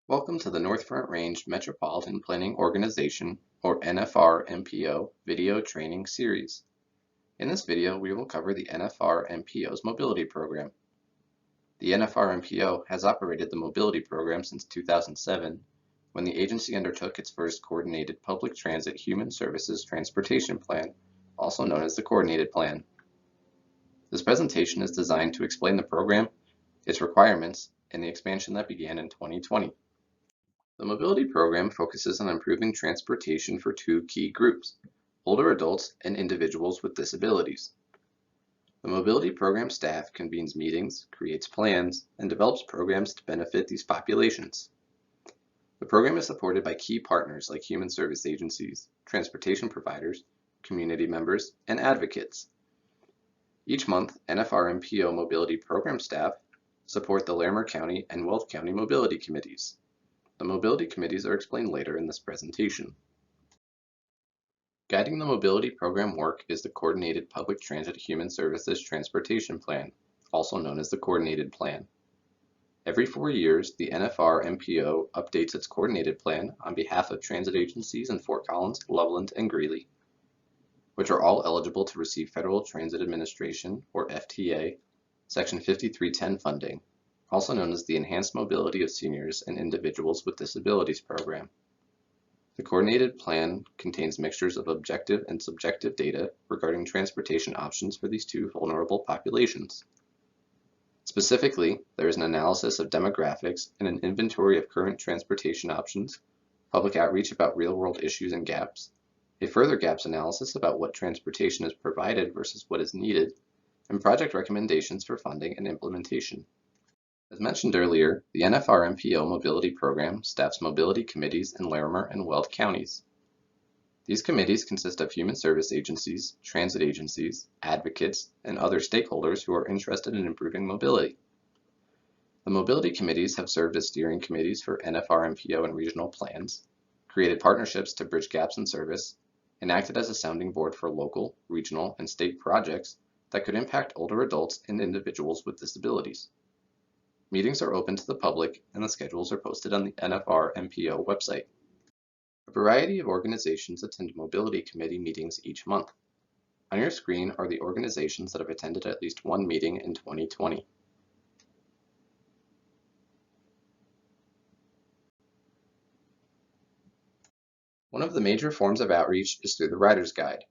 Welcome to the North Front Range Metropolitan Planning Organization, or NFRMPO, video training series. In this video, we will cover the NFRMPO's mobility program. The NFRMPO has operated the mobility program since 2007, when the agency undertook its first Coordinated Public Transit Human Services Transportation Plan, also known as the Coordinated Plan. This presentation is designed to explain the program, its requirements, and the expansion that began in 2020. The mobility program focuses on improving transportation for two key groups, older adults and individuals with disabilities. The mobility program staff convenes meetings, creates plans, and develops programs to benefit these populations. The program is supported by key partners like human service agencies, transportation providers, community members, and advocates. Each month, NFRMPO mobility program staff support the Larimer County and Weld County mobility committees. The mobility committees are explained later in this presentation. Guiding the mobility program work is the Coordinated Public Transit Human Services Transportation Plan, also known as the Coordinated Plan. Every 4 years, the NFRMPO updates its Coordinated Plan on behalf of transit agencies in Fort Collins, Loveland, and Greeley, which are all eligible to receive Federal Transit Administration, or FTA, Section 5310 funding, also known as the Enhanced Mobility of Seniors and Individuals with Disabilities Program. The Coordinated Plan contains mixtures of objective and subjective data regarding transportation options for these two vulnerable populations. Specifically, there is an analysis of demographics and an inventory of current transportation options, public outreach about real-world issues and gaps, a further gaps analysis about what transportation is provided versus what is needed, and project recommendations for funding and implementation. As mentioned earlier, the NFRMPO mobility program staffs mobility committees in Larimer and Weld counties. These committees consist of human service agencies, transit agencies, advocates, and other stakeholders who are interested in improving mobility. The mobility committees have served as steering committees for NFRMPO and regional plans, created partnerships to bridge gaps in service, and acted as a sounding board for local, regional, and state projects that could impact older adults and individuals with disabilities. Meetings are open to the public, and the schedules are posted on the NFRMPO website. A variety of organizations attend mobility committee meetings each month. On your screen are the organizations that have attended at least one meeting in 2020. One of the major forms of outreach is through the Rider's Guide.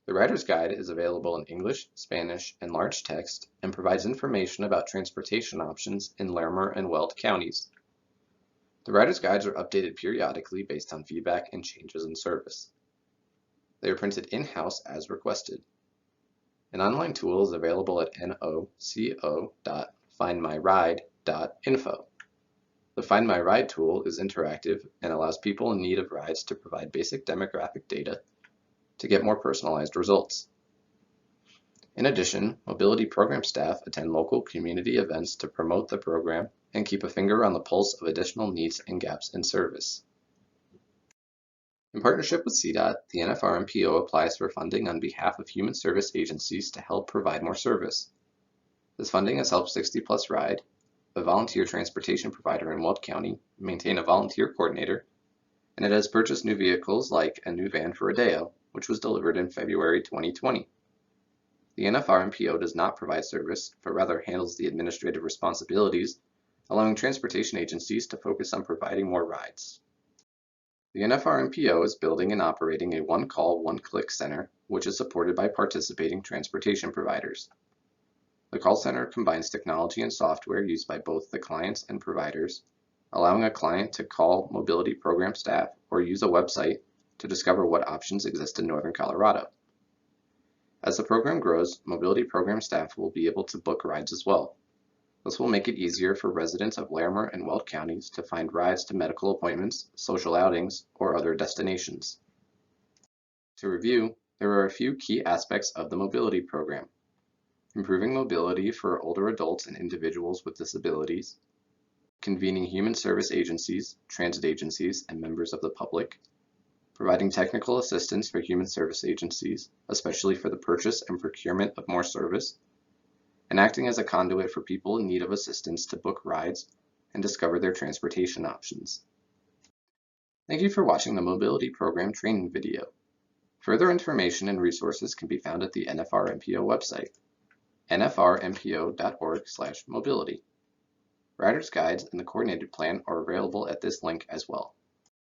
The Rider's Guide is available in English, Spanish, and large text and provides information about transportation options in Larimer and Weld counties. The Rider's Guides are updated periodically based on feedback and changes in service. They are printed in-house as requested. An online tool is available at noco.findmyride.info. The Find My Ride tool is interactive and allows people in need of rides to provide basic demographic data to get more personalized results. In addition, mobility program staff attend local community events to promote the program and keep a finger on the pulse of additional needs and gaps in service. In partnership with CDOT, the NFRMPO applies for funding on behalf of human service agencies to help provide more service. This funding has helped 60+ Ride, a volunteer transportation provider in Weld County, maintain a volunteer coordinator, and it has purchased new vehicles like a new van for Rodeo, which was delivered in February 2020. The NFRMPO does not provide service, but rather handles the administrative responsibilities, allowing transportation agencies to focus on providing more rides. The NFRMPO is building and operating a one-call, one-click center, which is supported by participating transportation providers. The call center combines technology and software used by both the clients and providers, allowing a client to call mobility program staff or use a website to discover what options exist in Northern Colorado. As the program grows, mobility program staff will be able to book rides as well. This will make it easier for residents of Larimer and Weld counties to find rides to medical appointments, social outings, or other destinations. To review, there are a few key aspects of the mobility program: improving mobility for older adults and individuals with disabilities, convening human service agencies, transit agencies, and members of the public, providing technical assistance for human service agencies, especially for the purchase and procurement of more service, and acting as a conduit for people in need of assistance to book rides and discover their transportation options. Thank you for watching the Mobility Program training video. Further information and resources can be found at the NFRMPO website, nfrmpo.org/mobility. Rider's guides and the coordinated plan are available at this link as well.